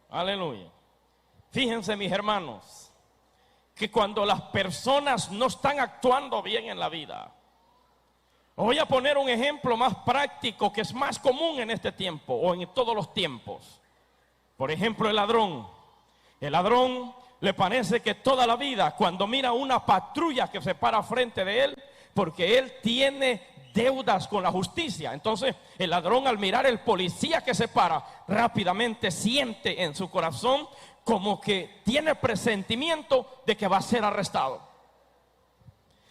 Aleluya. Fíjense, mis hermanos, que cuando las personas no están actuando bien en la vida, voy a poner un ejemplo más práctico que es más común en este tiempo o en todos los tiempos. Por ejemplo, el ladrón. El ladrón le parece que toda la vida, cuando mira una patrulla que se para frente de él, porque él tiene deudas con la justicia, entonces el ladrón, al mirar el policía que se para, rápidamente siente en su corazón como que tiene presentimiento de que va a ser arrestado.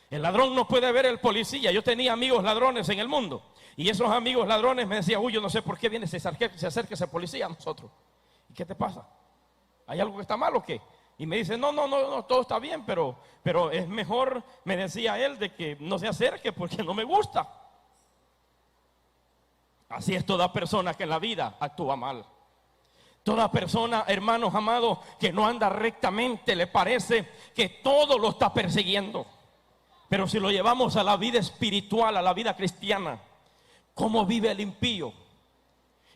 El ladrón no puede ver el policía. Yo tenía amigos ladrones en el mundo, y esos amigos ladrones me decían: uy, yo no sé por qué se acerca ese policía a nosotros. ¿Y qué te pasa? ¿Hay algo que está mal o qué? Y me dice: no, todo está bien, pero es mejor, me decía él, de que no se acerque porque no me gusta. Así es toda persona que en la vida actúa mal. Toda persona, hermanos amados, que no anda rectamente, le parece que todo lo está persiguiendo. Pero si lo llevamos a la vida espiritual, a la vida cristiana, ¿cómo vive el impío?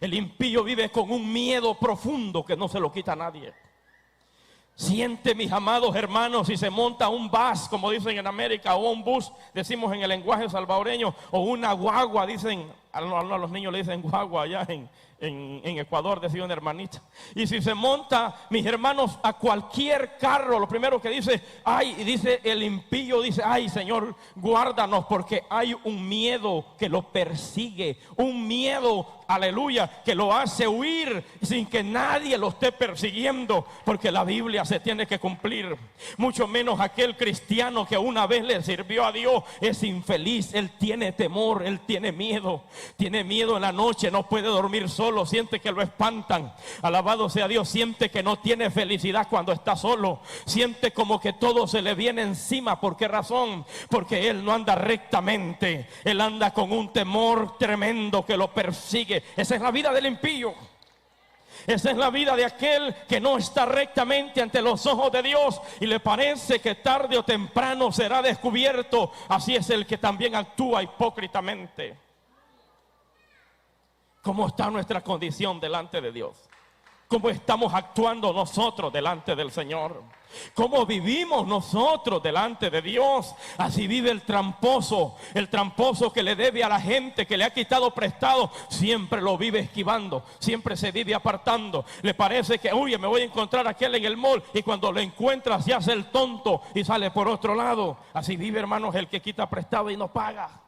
El impío vive con un miedo profundo que no se lo quita a nadie. Siente, mis amados hermanos, si se monta un bus, como dicen en América, o un bus, decimos en el lenguaje salvadoreño, o una guagua, dicen, a los niños le dicen guagua allá en Ecuador, decía una hermanita. Y si se monta, mis hermanos, a cualquier carro, lo primero que dice: ay, dice el impío, dice: ay, Señor, guárdanos, porque hay un miedo que lo persigue, un miedo, aleluya, que lo hace huir sin que nadie lo esté persiguiendo, porque la Biblia se tiene que cumplir. Mucho menos aquel cristiano que una vez le sirvió a Dios es infeliz. Él tiene temor, él tiene miedo en la noche, no puede dormir solo, siente que lo espantan. Alabado sea Dios. Siente que no tiene felicidad cuando está solo, siente como que todo se le viene encima. ¿Por qué razón? Porque él no anda rectamente, él anda con un temor tremendo que lo persigue. Esa es la vida del impío. Esa es la vida de aquel que no está rectamente ante los ojos de Dios y le parece que tarde o temprano será descubierto. Así es el que también actúa hipócritamente. ¿Cómo está nuestra condición delante de Dios? ¿Cómo estamos actuando nosotros delante del Señor? ¿Cómo vivimos nosotros delante de Dios? Así vive el tramposo que le debe a la gente, que le ha quitado prestado, siempre lo vive esquivando, siempre se vive apartando. Le parece que, uy, me voy a encontrar a aquel en el mall, y cuando lo encuentra se hace el tonto y sale por otro lado. Así vive, hermanos, el que quita prestado y no paga.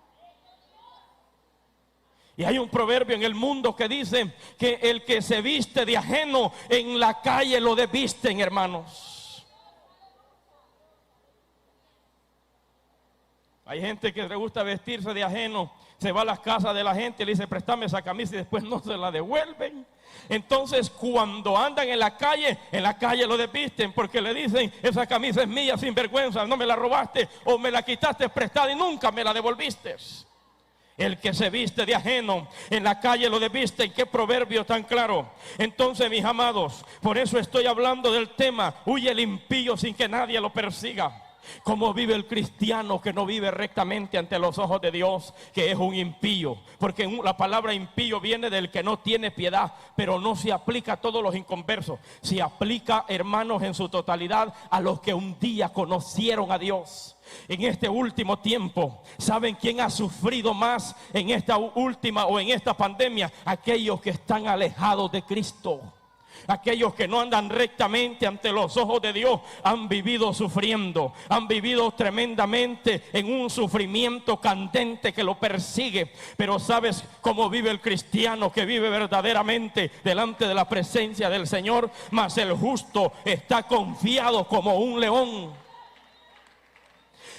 Y hay un proverbio en el mundo que dice que el que se viste de ajeno en la calle lo desvisten, hermanos. Hay gente que le gusta vestirse de ajeno, se va a las casas de la gente y le dice: préstame esa camisa, y después no se la devuelven. Entonces, cuando andan en la calle lo desvisten, porque le dicen: esa camisa es mía, sin vergüenza, no me la robaste o me la quitaste prestada y nunca me la devolviste. El que se viste de ajeno en la calle lo desvisten. Qué proverbio tan claro. Entonces, mis amados, por eso estoy hablando del tema: huye el impío sin que nadie lo persiga. ¿Cómo vive el cristiano que no vive rectamente ante los ojos de Dios? Que es un impío, porque la palabra impío viene del que no tiene piedad, pero no se aplica a todos los inconversos. Se aplica, hermanos, en su totalidad a los que un día conocieron a Dios. En este último tiempo, ¿saben quién ha sufrido más en esta última o en esta pandemia? Aquellos que están alejados de Cristo. Aquellos que no andan rectamente ante los ojos de Dios han vivido sufriendo, han vivido tremendamente en un sufrimiento candente que lo persigue. Pero ¿sabes cómo vive el cristiano que vive verdaderamente delante de la presencia del Señor? Mas el justo está confiado como un león.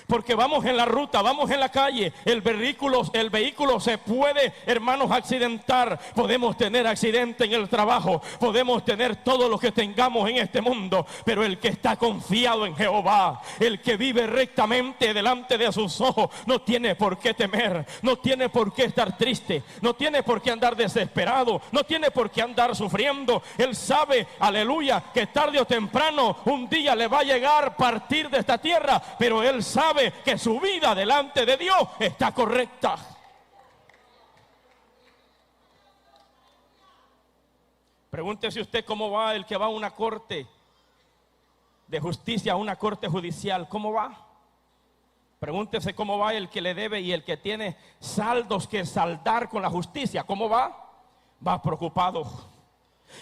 Porque vamos en la ruta, vamos en la calle, el vehículo se puede, hermanos, accidentar. Podemos tener accidente en el trabajo, podemos tener todo lo que tengamos en este mundo, pero el que está confiado en Jehová, el que vive rectamente delante de sus ojos, no tiene por qué temer, no tiene por qué estar triste, no tiene por qué andar desesperado, no tiene por qué andar sufriendo. Él sabe, aleluya, que tarde o temprano un día le va a llegar partir de esta tierra, pero él sabe que su vida delante de Dios está correcta. Pregúntese usted cómo va el que va a una corte de justicia, a una corte judicial. ¿Cómo va? Pregúntese cómo va el que le debe y el que tiene saldos que saldar con la justicia. ¿Cómo va? Va preocupado.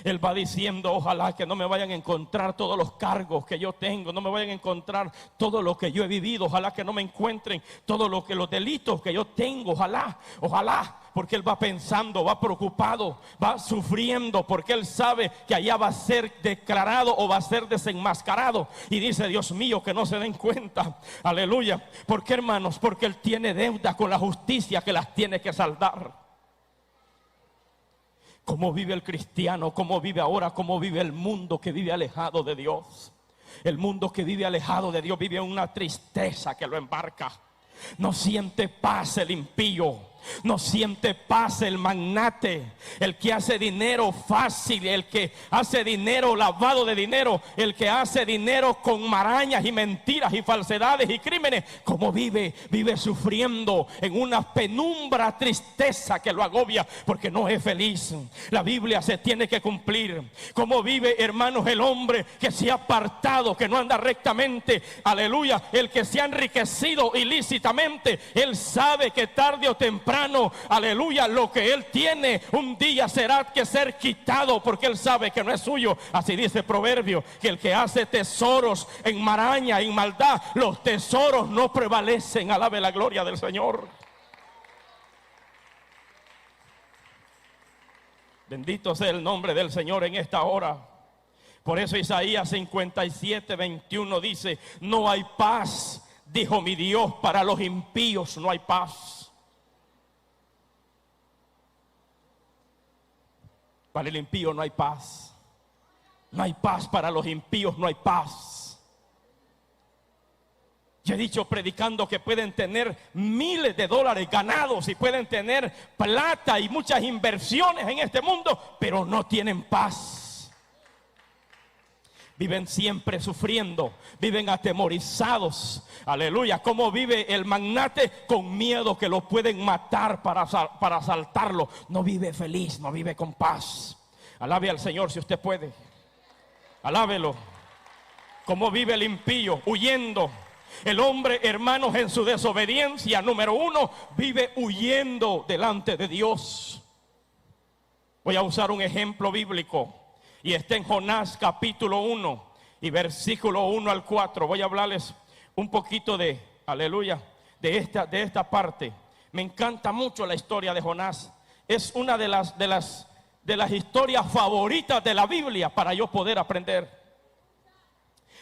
Él va diciendo: ojalá que no me vayan a encontrar todos los cargos que yo tengo, no me vayan a encontrar todo lo que yo he vivido, ojalá que no me encuentren todos los delitos que yo tengo, ojalá, porque él va pensando, va preocupado, va sufriendo, porque él sabe que allá va a ser declarado o va a ser desenmascarado, y dice: Dios mío, que no se den cuenta. Aleluya. ¿Por qué, hermanos? Porque él tiene deuda con la justicia que las tiene que saldar. ¿Cómo vive el cristiano? ¿Cómo vive ahora? ¿Cómo vive el mundo que vive alejado de Dios? El mundo que vive alejado de Dios vive una tristeza que lo embarca. No siente paz el impío. No siente paz el magnate, el que hace dinero fácil, el que hace dinero lavado de dinero, el que hace dinero con marañas y mentiras y falsedades y crímenes. Como vive sufriendo en una penumbra tristeza que lo agobia, porque no es feliz. La Biblia se tiene que cumplir. Como vive, hermanos, el hombre que se ha apartado, que no anda rectamente, aleluya, el que se ha enriquecido ilícitamente. Él sabe que tarde o temprano, aleluya, lo que él tiene un día será que ser quitado, porque él sabe que no es suyo. Así dice el proverbio, que el que hace tesoros en maraña, en maldad, los tesoros no prevalecen. Alabe la gloria del Señor. Bendito sea el nombre del Señor en esta hora. Por eso Isaías 57:21 dice: no hay paz, dijo mi Dios, para los impíos no hay paz. Para el impío no hay paz. No hay paz para los impíos, no hay paz. Yo he dicho predicando que pueden tener miles de dólares ganados y pueden tener plata y muchas inversiones en este mundo, pero no tienen paz. Viven siempre sufriendo, viven atemorizados. Aleluya. ¿Cómo vive el magnate? Con miedo que lo pueden matar para asaltarlo. No vive feliz, no vive con paz. Alabe al Señor si usted puede. Alábelo. ¿Cómo vive el impío? Huyendo. El hombre, hermanos, en su desobediencia, número uno, vive huyendo delante de Dios. Voy a usar un ejemplo bíblico. Y está en Jonás capítulo 1 y versículo 1 al 4. Voy a hablarles un poquito de, aleluya, de esta parte. Me encanta mucho la historia de Jonás. Es una de las historias favoritas de la Biblia para yo poder aprender.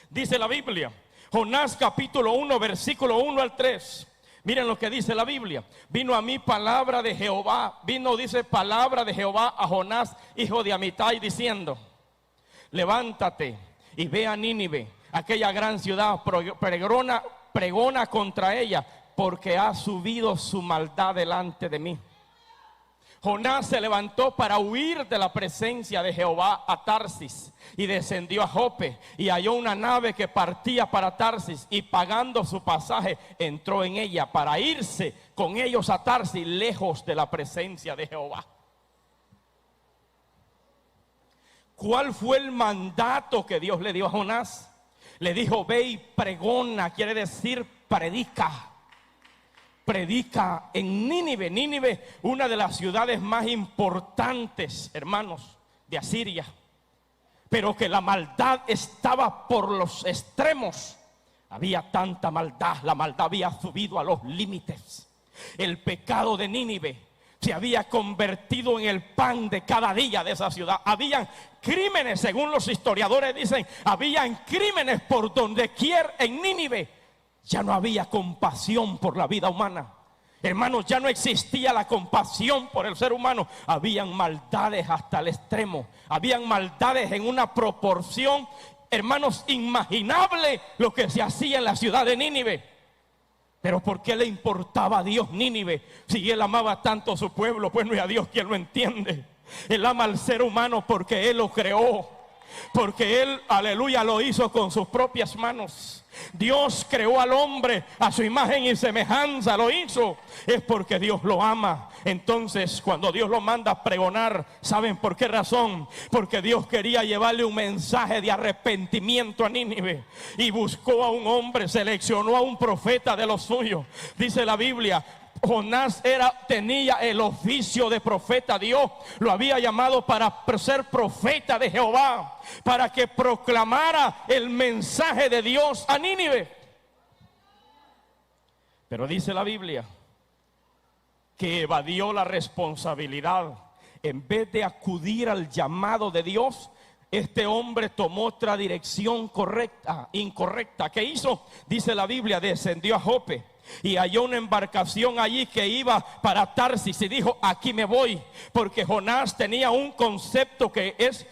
Dice la Biblia, Jonás capítulo 1, versículo 1 al 3. Miren lo que dice la Biblia. Vino a mí palabra de Jehová. Dice palabra de Jehová a Jonás, hijo de Amitai, diciendo: levántate y ve a Nínive, aquella gran ciudad, pregona contra ella, porque ha subido su maldad delante de mí. Jonás se levantó para huir de la presencia de Jehová a Tarsis y descendió a Jope y halló una nave que partía para Tarsis, y pagando su pasaje entró en ella para irse con ellos a Tarsis, lejos de la presencia de Jehová. ¿Cuál fue el mandato que Dios le dio a Jonás? Le dijo: ve y pregona, quiere decir predica. Predica en Nínive. Nínive, una de las ciudades más importantes, hermanos, de Asiria. Pero que la maldad estaba por los extremos. Había tanta maldad, la maldad había subido a los límites. El pecado de Nínive se había convertido en el pan de cada día de esa ciudad. Habían crímenes, según los historiadores dicen, habían crímenes por donde quiera en Nínive. Ya no había compasión por la vida humana. Hermanos, ya no existía la compasión por el ser humano. Habían maldades hasta el extremo. Habían maldades en una proporción, hermanos, inimaginable lo que se hacía en la ciudad de Nínive. Pero ¿por qué le importaba a Dios Nínive si Él amaba tanto a su pueblo? Pues no es a Dios quien lo entiende. Él ama al ser humano porque Él lo creó. porque Él, aleluya, lo hizo con sus propias manos. Dios creó al hombre a su imagen y semejanza, lo hizo. Es porque Dios lo ama. Entonces, cuando Dios lo manda a pregonar, ¿saben por qué razón? Porque Dios quería llevarle un mensaje de arrepentimiento a Nínive. Y buscó a un hombre, seleccionó a un profeta de los suyos. Dice la Biblia, Jonás tenía el oficio de profeta. Dios lo había llamado para ser profeta de Jehová, para que proclamara el mensaje de Dios a Nínive. Pero dice la Biblia que evadió la responsabilidad. En vez de acudir al llamado de Dios, este hombre tomó otra dirección incorrecta. ¿Qué hizo? Dice la Biblia, descendió a Jope y halló una embarcación allí que iba para Tarsis y dijo, aquí me voy. Porque Jonás tenía un concepto que es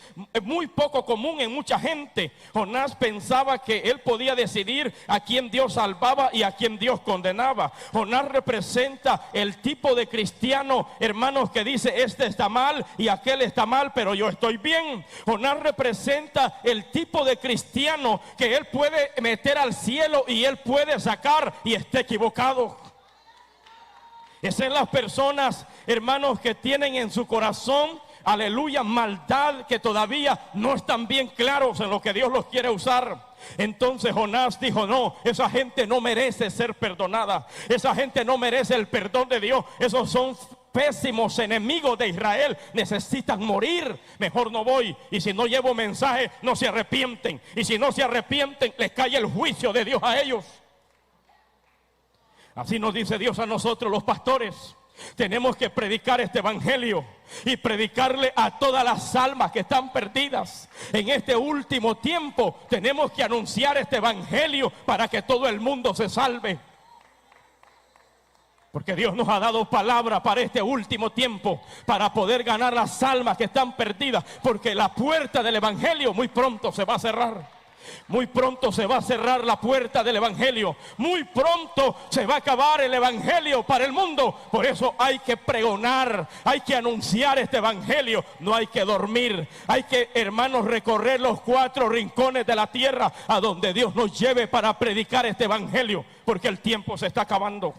muy poco común en mucha gente. Jonás pensaba que él podía decidir a quién Dios salvaba y a quién Dios condenaba. Jonás representa el tipo de cristiano, hermanos, que dice, este está mal y aquel está mal, pero yo estoy bien. Jonás representa el tipo de cristiano que él puede meter al cielo y él puede sacar y esté equivocado. Esas son las personas, hermanos, que tienen en su corazón, aleluya, maldad, que todavía no están bien claros en lo que Dios los quiere usar. Entonces Jonás dijo, no, esa gente no merece ser perdonada. Esa gente no merece el perdón de Dios. Esos son pésimos enemigos de Israel, necesitan morir. Mejor no voy. Y si no llevo mensaje, no se arrepienten. Y si no se arrepienten, les cae el juicio de Dios a ellos. Así nos dice Dios a nosotros los pastores. Tenemos que predicar este evangelio y predicarle a todas las almas que están perdidas. En este último tiempo tenemos que anunciar este evangelio para que todo el mundo se salve. Porque Dios nos ha dado palabra para este último tiempo, para poder ganar las almas que están perdidas. Porque la puerta del evangelio muy pronto se va a cerrar. Muy pronto se va a cerrar la puerta del evangelio. Muy pronto se va a acabar el evangelio para el mundo. Por eso hay que pregonar, hay que anunciar este evangelio. No hay que dormir. Hay que, hermanos, recorrer los 4 rincones de la tierra a donde Dios nos lleve para predicar este evangelio. Porque el tiempo se está acabando.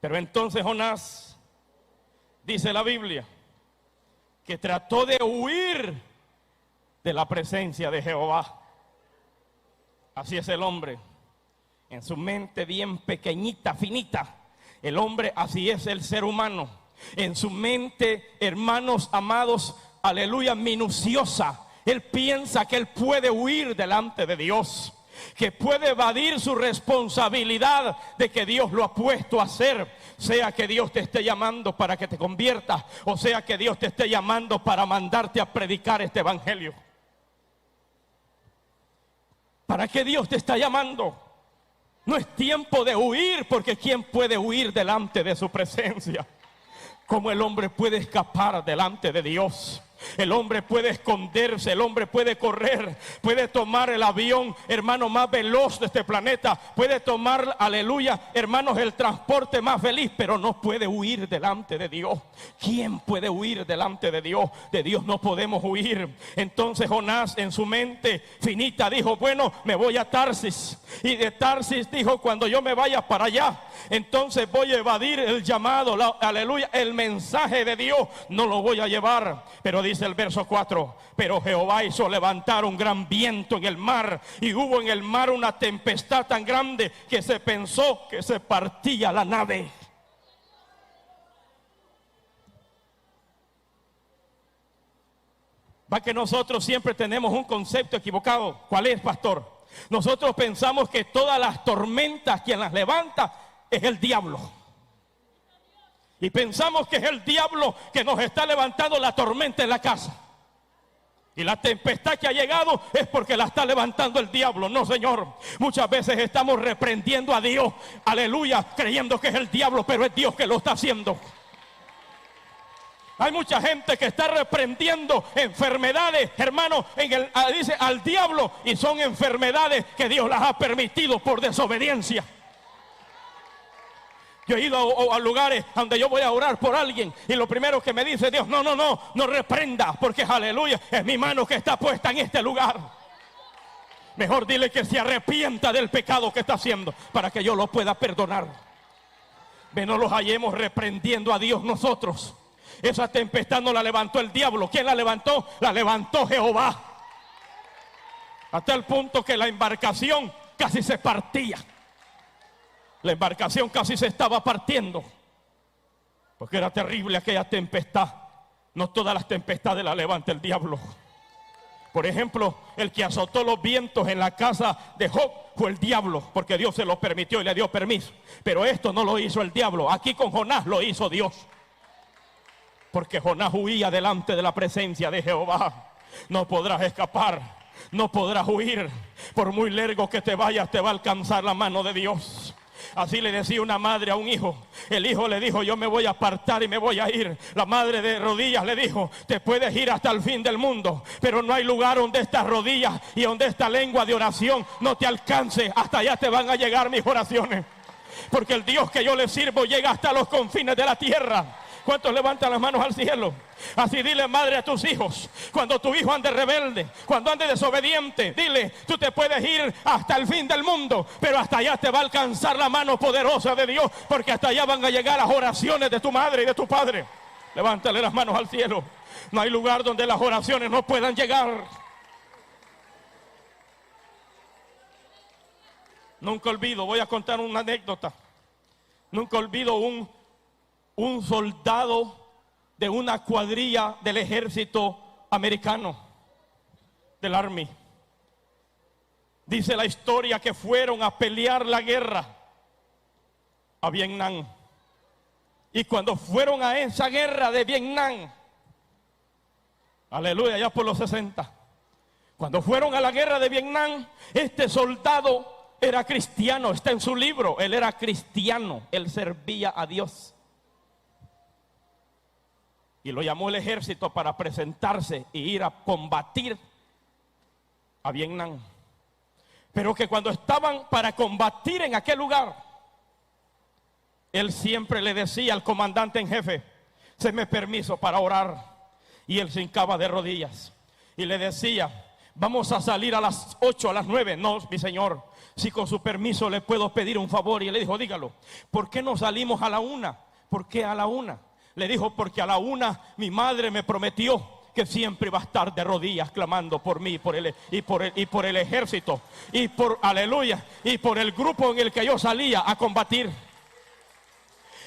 Pero entonces Jonás, dice la Biblia, que trató de huir de la presencia de Jehová. Así es el hombre, en su mente bien pequeñita, finita. El hombre, así es el ser humano. En su mente, hermanos amados, aleluya, minuciosa. Él piensa que él puede huir delante de Dios, que puede evadir su responsabilidad de que Dios lo ha puesto a hacer. Sea que Dios te esté llamando para que te conviertas, o sea que Dios te esté llamando para mandarte a predicar este evangelio. ¿Para qué Dios te está llamando? No es tiempo de huir, porque ¿quién puede huir delante de su presencia? ¿Cómo el hombre puede escapar delante de Dios? El hombre puede esconderse, el hombre puede correr, puede tomar el avión, hermano, más veloz de este planeta, puede tomar, aleluya, hermanos, el transporte más feliz, pero no puede huir delante de Dios. ¿Quién puede huir delante de Dios? De Dios no podemos huir. Entonces Jonás, en su mente finita, dijo, bueno, me voy a Tarsis. Y de Tarsis dijo, cuando yo me vaya para allá, entonces voy a evadir el llamado, aleluya, el mensaje de Dios no lo voy a llevar. Pero dice el verso 4, pero Jehová hizo levantar un gran viento en el mar, y hubo en el mar una tempestad tan grande que se pensó que se partía la nave. Va que nosotros siempre tenemos un concepto equivocado. ¿Cuál es, pastor? Nosotros pensamos que todas las tormentas quien las levanta es el diablo. Y pensamos que es el diablo que nos está levantando la tormenta en la casa. Y la tempestad que ha llegado es porque la está levantando el diablo. No, señor. Muchas veces estamos reprendiendo a Dios, aleluya, creyendo que es el diablo, pero es Dios que lo está haciendo. Hay mucha gente que está reprendiendo enfermedades, hermano, dice al diablo, y son enfermedades que Dios las ha permitido por desobediencia. Yo he ido a lugares donde yo voy a orar por alguien y lo primero que me dice Dios, no reprenda, porque aleluya, es mi mano que está puesta en este lugar. Mejor dile que se arrepienta del pecado que está haciendo para que yo lo pueda perdonar. No los hallemos reprendiendo a Dios nosotros. Esa tempestad no la levantó el diablo. ¿Quién la levantó? La levantó Jehová. Hasta el punto que la embarcación casi se partía. La embarcación casi se estaba partiendo. Porque era terrible aquella tempestad. No todas las tempestades las levanta el diablo. Por ejemplo, el que azotó los vientos en la casa de Job fue el diablo, porque Dios se lo permitió y le dio permiso. Pero esto no lo hizo el diablo. Aquí con Jonás lo hizo Dios. Porque Jonás huía delante de la presencia de Jehová. No podrás escapar, no podrás huir. Por muy largo que te vayas, te va a alcanzar la mano de Dios. Así le decía una madre a un hijo. El hijo le dijo, yo me voy a apartar y me voy a ir. La madre de rodillas le dijo, te puedes ir hasta el fin del mundo, pero no hay lugar donde estas rodillas y donde esta lengua de oración no te alcance. Hasta allá te van a llegar mis oraciones, porque el Dios que yo le sirvo llega hasta los confines de la tierra. ¿Cuántos levantan las manos al cielo? Así dile, madre, a tus hijos, cuando tu hijo ande rebelde, cuando ande desobediente, dile, tú te puedes ir hasta el fin del mundo, pero hasta allá te va a alcanzar la mano poderosa de Dios, porque hasta allá van a llegar las oraciones de tu madre y de tu padre. Levántale las manos al cielo. No hay lugar donde las oraciones no puedan llegar. Nunca olvido, voy a contar una anécdota. Nunca olvido un soldado de una cuadrilla del ejército americano, del Army. Dice la historia que fueron a pelear la guerra a Vietnam. Y cuando fueron a esa guerra de Vietnam, aleluya, ya por los 60, cuando fueron a la guerra de Vietnam, este soldado era cristiano, está en su libro, él era cristiano, él servía a Dios. Y lo llamó el ejército para presentarse y ir a combatir a Vietnam. Pero que cuando estaban para combatir en aquel lugar, él siempre le decía al comandante en jefe, séme permiso para orar. Y él se hincaba de rodillas y le decía, vamos a salir a las 8, a las 9. No, mi señor, si con su permiso le puedo pedir un favor. Y él le dijo, dígalo, ¿por qué no salimos a la 1? ¿Por qué a la 1? Le dijo, porque a la 1 mi madre me prometió que siempre iba a estar de rodillas clamando por mí y por el ejército y por, aleluya, y por el grupo en el que yo salía a combatir.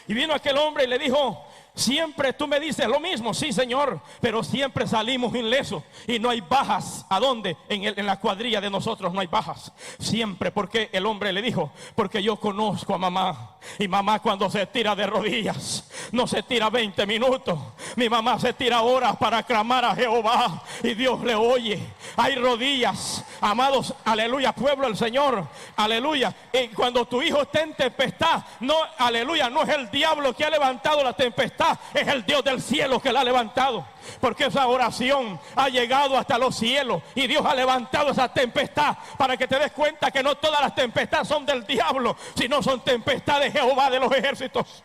Y vino aquel hombre y le dijo, siempre tú me dices lo mismo. Sí, señor, pero siempre salimos ilesos y no hay bajas. ¿A dónde? En la cuadrilla de nosotros no hay bajas. Siempre. Porque el hombre le dijo, porque yo conozco a mamá, y mamá cuando se tira de rodillas no se tira 20 minutos, mi mamá se tira horas para clamar a Jehová y Dios le oye. Hay rodillas, amados, aleluya, pueblo del Señor, aleluya. Y cuando tu hijo está en tempestad, no, aleluya, no es el diablo que ha levantado la tempestad, es el Dios del cielo que la ha levantado. Porque esa oración ha llegado hasta los cielos y Dios ha levantado esa tempestad para que te des cuenta que no todas las tempestades son del diablo, sino son tempestades de Jehová de los ejércitos.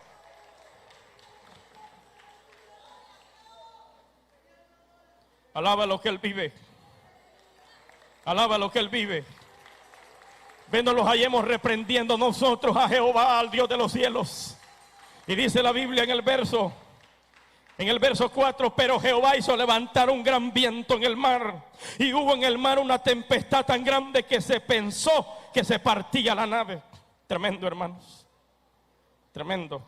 Alaba lo que Él vive. Alaba lo que Él vive. Ven, no los hallemos reprendiendo nosotros a Jehová, al Dios de los cielos. Y dice la Biblia en el verso 4, pero Jehová hizo levantar un gran viento en el mar, y hubo en el mar una tempestad tan grande que se pensó que se partía la nave. Tremendo, hermanos, tremendo.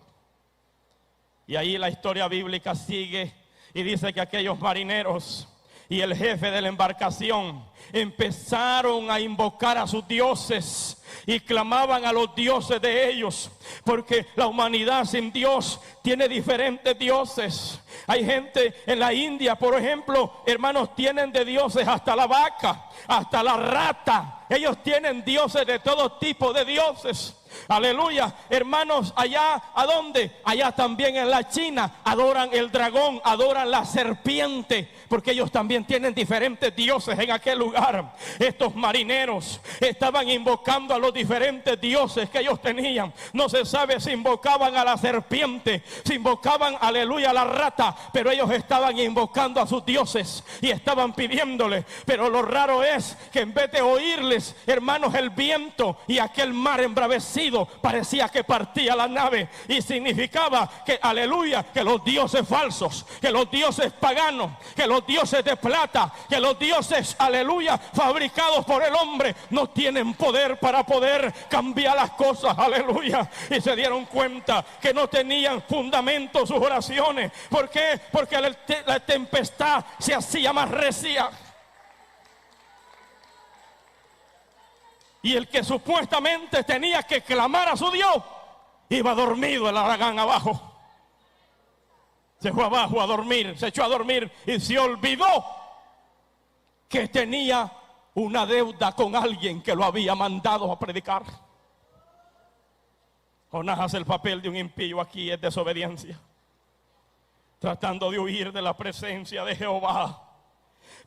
Y ahí la historia bíblica sigue y dice que aquellos marineros y el jefe de la embarcación empezaron a invocar a sus dioses y clamaban a los dioses de ellos, porque la humanidad sin Dios tiene diferentes dioses. Hay gente en la India, por ejemplo, hermanos, tienen de dioses hasta la vaca. hasta la rata. Ellos tienen dioses de todo tipo de dioses. Aleluya, hermanos, allá, ¿a dónde? Allá también en la China adoran el dragón, adoran la serpiente, porque ellos también tienen diferentes dioses en aquel lugar. Estos marineros estaban invocando a los diferentes dioses que ellos tenían. No se sabe si invocaban a la serpiente, si invocaban, aleluya, a la rata, pero ellos estaban invocando a sus dioses y estaban pidiéndole. Pero lo raro es que en vez de oírles, hermanos, el viento y aquel mar embravecido parecía que partía la nave, y significaba que, aleluya, que los dioses falsos, que los dioses paganos, que los dioses de plata, que los dioses, aleluya, fabricados por el hombre, no tienen poder para poder cambiar las cosas, aleluya. Y se dieron cuenta que no tenían fundamento sus oraciones. ¿Por qué? Porque la tempestad se hacía más recia. Y el que supuestamente tenía que clamar a su Dios, iba dormido el Aragán abajo. Se fue abajo a dormir, se echó a dormir y se olvidó que tenía una deuda con alguien que lo había mandado a predicar. Jonás hace el papel de un impío aquí, es desobediencia, tratando de huir de la presencia de Jehová.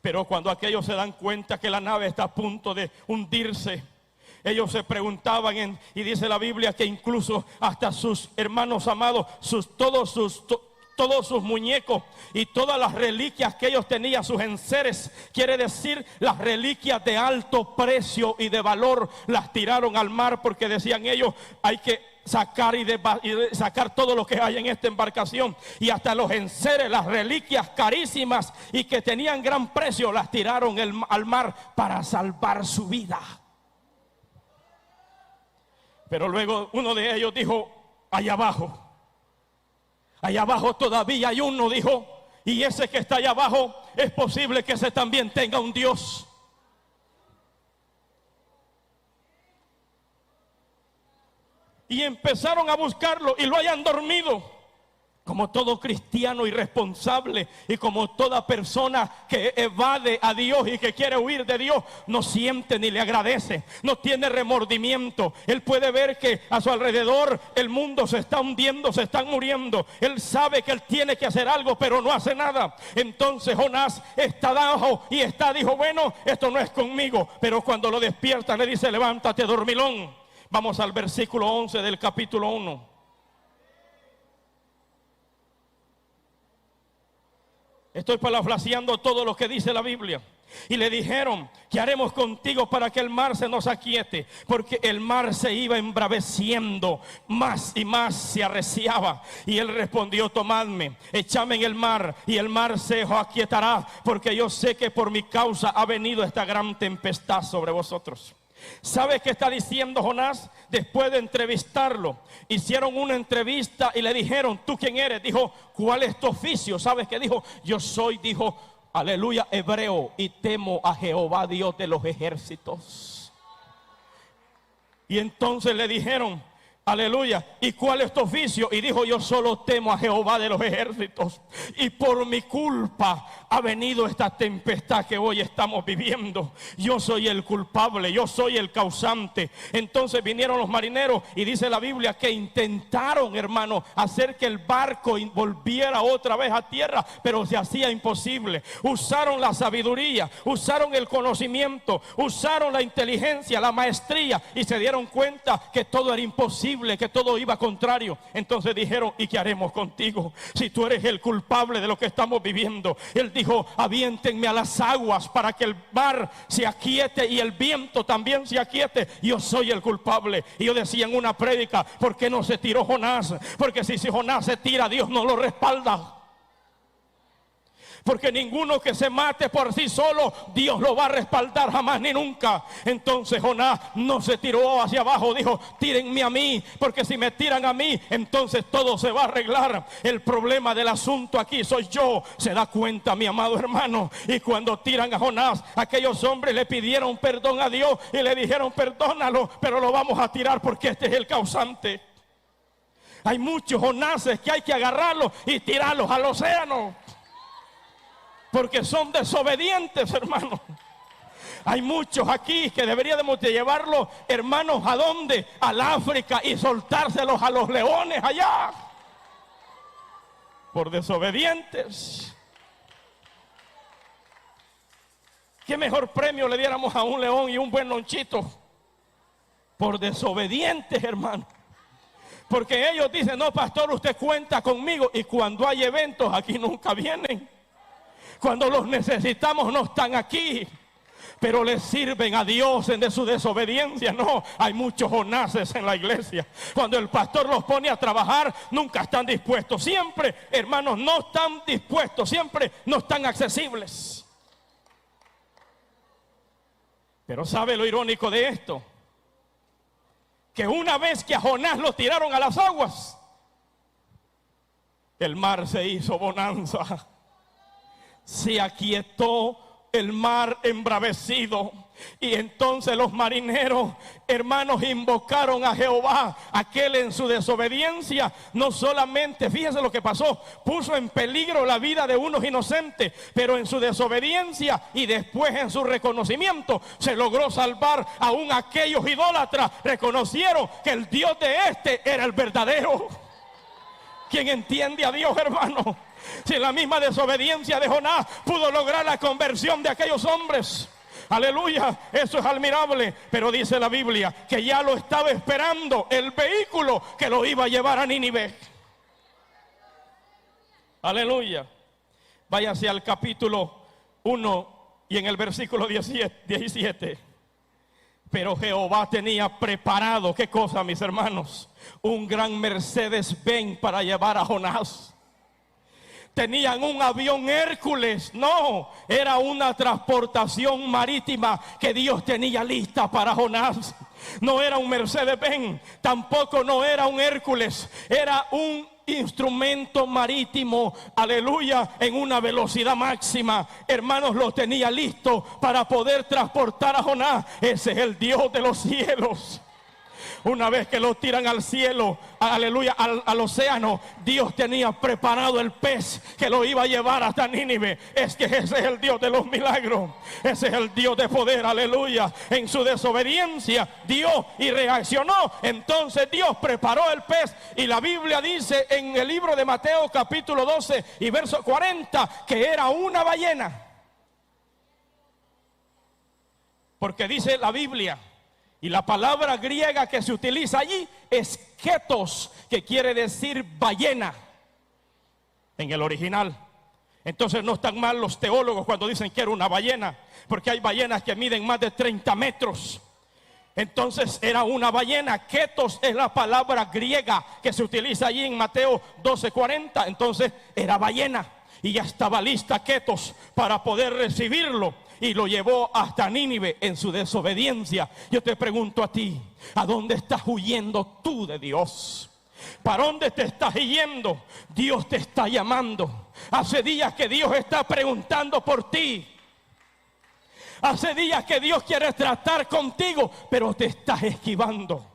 Pero cuando aquellos se dan cuenta que la nave está a punto de hundirse, ellos se preguntaban, y dice la Biblia que incluso hasta sus hermanos amados, todos sus muñecos y todas las reliquias que ellos tenían, sus enseres, quiere decir las reliquias de alto precio y de valor, las tiraron al mar, porque decían ellos, hay que sacar y sacar todo lo que hay en esta embarcación. Y hasta los enseres, las reliquias carísimas y que tenían gran precio, las tiraron al mar para salvar su vida. Pero luego uno de ellos dijo, allá abajo todavía hay uno, dijo, y ese que está allá abajo es posible que ese también tenga un Dios. Y empezaron a buscarlo y lo hayan dormido. Como todo cristiano irresponsable y como toda persona que evade a Dios y que quiere huir de Dios, no siente ni le agradece, no tiene remordimiento. Él puede ver que a su alrededor el mundo se está hundiendo, se están muriendo. Él sabe que él tiene que hacer algo, pero no hace nada. Entonces Jonás está abajo y dijo, bueno, esto no es conmigo. Pero cuando lo despierta le dice, levántate, dormilón. Vamos al versículo 11 del capítulo 1. Estoy parafraseando todo lo que dice la Biblia. Y le dijeron, ¿qué haremos contigo para que el mar se nos aquiete? Porque el mar se iba embraveciendo, más y más se arreciaba. Y él respondió, tomadme, echadme en el mar, y el mar se aquietará, porque yo sé que por mi causa ha venido esta gran tempestad sobre vosotros. ¿Sabe qué está diciendo Jonás? Después de entrevistarlo, hicieron una entrevista y le dijeron, ¿tú quién eres? Dijo, ¿cuál es tu oficio? ¿Sabes qué dijo? Yo soy, dijo, aleluya, hebreo, y temo a Jehová, Dios de los ejércitos. Y entonces le dijeron, aleluya, ¿y cuál es tu oficio? Y dijo, yo solo temo a Jehová de los ejércitos, y por mi culpa ha venido esta tempestad que hoy estamos viviendo. Yo soy el culpable, yo soy el causante. Entonces vinieron los marineros y dice la Biblia que intentaron, hermano, hacer que el barco volviera otra vez a tierra, pero se hacía imposible. Usaron la sabiduría, usaron el conocimiento, usaron la inteligencia, la maestría, y se dieron cuenta que todo era imposible, que todo iba contrario. Entonces dijeron, ¿y qué haremos contigo? Si tú eres el culpable de lo que estamos viviendo. Él dijo, aviéntenme a las aguas para que el mar se aquiete y el viento también se aquiete. Yo soy el culpable. Y yo decía en una prédica, ¿por qué no se tiró Jonás? Porque si Jonás se tira, Dios no lo respalda. Porque ninguno que se mate por sí solo, Dios lo va a respaldar jamás ni nunca. Entonces Jonás no se tiró hacia abajo, dijo, tírenme a mí, porque si me tiran a mí, entonces todo se va a arreglar. El problema del asunto aquí soy yo. Se da cuenta, mi amado hermano. Y cuando tiran a Jonás, aquellos hombres le pidieron perdón a Dios y le dijeron, perdónalo, pero lo vamos a tirar porque este es el causante. Hay muchos Jonases que hay que agarrarlos y tirarlos al océano, porque son desobedientes, hermano. Hay muchos aquí que deberíamos de llevarlos, hermanos, ¿a dónde? Al África y soltárselos a los leones allá. Por desobedientes. ¿Qué mejor premio le diéramos a un león y un buen lonchito? Por desobedientes, hermano. Porque ellos dicen, no, pastor, usted cuenta conmigo. Y cuando hay eventos, aquí nunca vienen. Cuando los necesitamos, no están aquí. Pero les sirven a Dios en de su desobediencia. No, hay muchos Jonases en la iglesia. Cuando el pastor los pone a trabajar, nunca están dispuestos. Siempre, hermanos, no están dispuestos. Siempre no están accesibles. Pero ¿sabe lo irónico de esto? Que una vez que a Jonás lo tiraron a las aguas, el mar se hizo bonanza. Se aquietó el mar embravecido. Y entonces los marineros, hermanos, invocaron a Jehová. Aquel en su desobediencia, no solamente, fíjense lo que pasó, puso en peligro la vida de unos inocentes, pero en su desobediencia y después en su reconocimiento, se logró salvar aún aquellos idólatras. Reconocieron que el Dios de este era el verdadero. ¿Quién entiende a Dios, hermano? Si la misma desobediencia de Jonás pudo lograr la conversión de aquellos hombres. Aleluya, eso es admirable. Pero dice la Biblia que ya lo estaba esperando el vehículo que lo iba a llevar a Nínive. Aleluya. Váyase al capítulo 1 y en el versículo 17. Pero Jehová tenía preparado, ¿qué cosa, mis hermanos? Un gran Mercedes-Benz para llevar a Jonás. Tenían un avión Hércules. No, era una transportación marítima que Dios tenía lista para Jonás. No era un Mercedes-Benz, tampoco no era un Hércules. Era un instrumento marítimo, aleluya, en una velocidad máxima. Hermanos, lo tenía listo para poder transportar a Jonás. Ese es el Dios de los cielos. Una vez que lo tiran al cielo, aleluya, al océano, Dios tenía preparado el pez que lo iba a llevar hasta Nínive. Es que ese es el Dios de los milagros. Ese es el Dios de poder, aleluya. En su desobediencia, Dios y reaccionó. Entonces Dios preparó el pez. Y la Biblia dice en el libro de Mateo capítulo 12 y verso 40 que era una ballena. Porque dice la Biblia, y la palabra griega que se utiliza allí es ketos, que quiere decir ballena en el original. Entonces no están mal los teólogos cuando dicen que era una ballena, porque hay ballenas que miden más de 30 metros. Entonces era una ballena. Ketos es la palabra griega que se utiliza allí en Mateo 12:40. Entonces era ballena y ya estaba lista Ketos para poder recibirlo. Y lo llevó hasta Nínive en su desobediencia. Yo te pregunto a ti, ¿a dónde estás huyendo tú de Dios? ¿Para dónde te estás yendo? Dios te está llamando. Hace días que Dios está preguntando por ti. Hace días que Dios quiere tratar contigo, pero te estás esquivando.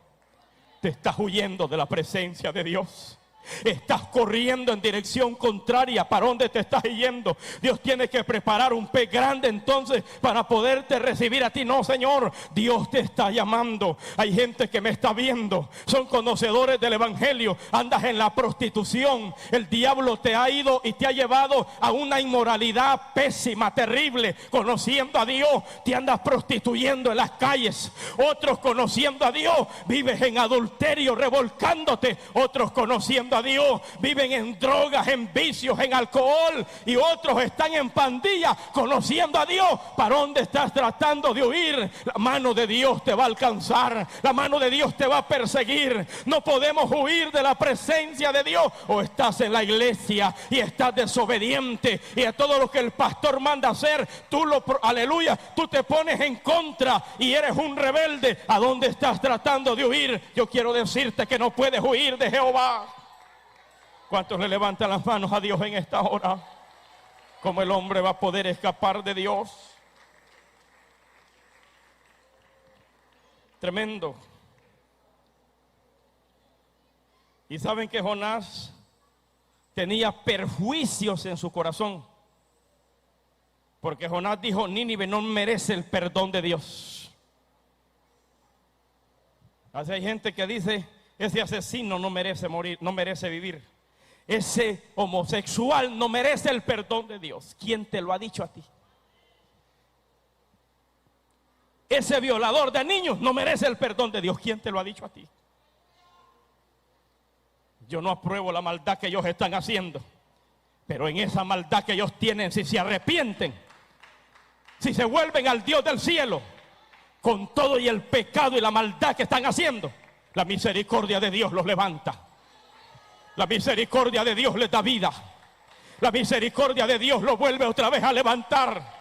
Te estás huyendo de la presencia de Dios. Estás corriendo en dirección contraria. ¿Para dónde te estás yendo? Dios tiene que preparar un pez grande entonces para poderte recibir a ti. No, Señor, Dios te está llamando. Hay gente que me está viendo, son conocedores del evangelio. Andas en la prostitución. El diablo te ha ido y te ha llevado a una inmoralidad pésima, terrible. Conociendo a Dios, te andas prostituyendo en las calles. Otros conociendo a Dios, vives en adulterio, revolcándote. Otros conociendo a Dios, viven en drogas, en vicios, en alcohol, y otros están en pandillas conociendo a Dios. ¿Para dónde estás tratando de huir? La mano de Dios te va a alcanzar, la mano de Dios te va a perseguir. No podemos huir de la presencia de Dios. O estás en la iglesia y estás desobediente, y a todo lo que el pastor manda hacer, aleluya, tú te pones en contra y eres un rebelde. ¿A dónde estás tratando de huir? Yo quiero decirte que no puedes huir de Jehová. ¿Cuántos le levantan las manos a Dios en esta hora? ¿Cómo el hombre va a poder escapar de Dios? Tremendo. Y saben que Jonás tenía perjuicios en su corazón. Porque Jonás dijo, Nínive no merece el perdón de Dios. Así hay gente que dice, ese asesino no merece morir, no merece vivir. Ese homosexual no merece el perdón de Dios. ¿Quién te lo ha dicho a ti? Ese violador de niños no merece el perdón de Dios. ¿Quién te lo ha dicho a ti? Yo no apruebo la maldad que ellos están haciendo, pero en esa maldad que ellos tienen, si se arrepienten, si se vuelven al Dios del cielo, con todo y el pecado y la maldad que están haciendo, la misericordia de Dios los levanta. La misericordia de Dios les da vida. La misericordia de Dios los vuelve otra vez a levantar.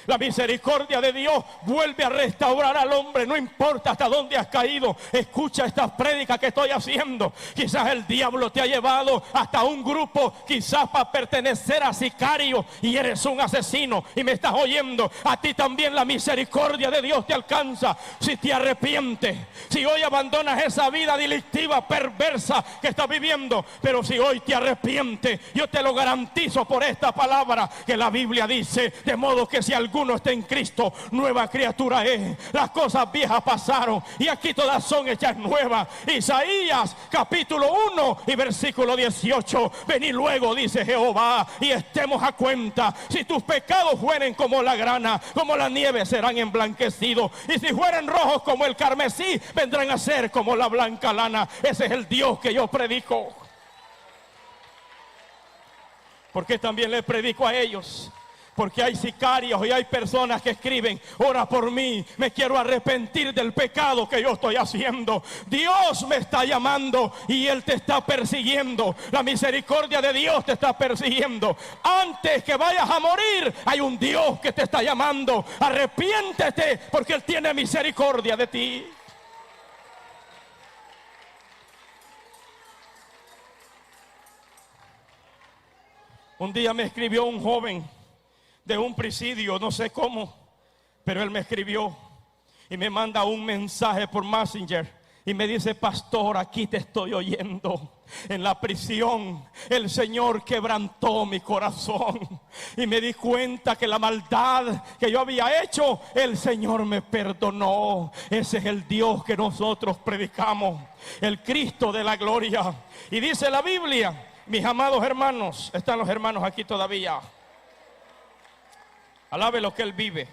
La misericordia de Dios vuelve a restaurar al hombre. No importa hasta dónde has caído. Escucha estas prédicas que estoy haciendo. Quizás el diablo te ha llevado hasta un grupo, quizás para pertenecer a sicario, y eres un asesino y me estás oyendo. A ti también la misericordia de Dios te alcanza si te arrepientes. Si hoy abandonas esa vida delictiva, perversa que estás viviendo, pero si hoy te arrepientes, yo te lo garantizo por esta palabra que la Biblia dice, de modo que si alguno está en Cristo, nueva criatura es. Las cosas viejas pasaron y aquí todas son hechas nuevas. Isaías capítulo 1 y versículo 18. Venid luego, dice Jehová, y estemos a cuenta. Si tus pecados fueren como la grana, como la nieve serán emblanquecidos, y si fueren rojos como el carmesí, vendrán a ser como la blanca lana. Ese es el Dios que yo predico. Porque también les predico a ellos. Porque hay sicarios y hay personas que escriben, ora por mí, me quiero arrepentir del pecado que yo estoy haciendo. Dios me está llamando y Él te está persiguiendo. La misericordia de Dios te está persiguiendo. Antes que vayas a morir, hay un Dios que te está llamando. Arrepiéntete porque Él tiene misericordia de ti. Un día me escribió un joven de un presidio, no sé cómo, pero él me escribió y me manda un mensaje por Messenger y me dice, pastor, aquí te estoy oyendo. En la prisión el Señor quebrantó mi corazón y me di cuenta que la maldad que yo había hecho, el Señor me perdonó. Ese es el Dios que nosotros predicamos, el Cristo de la gloria. Y dice la Biblia, mis amados hermanos, están los hermanos aquí todavía, alabe lo que Él vive.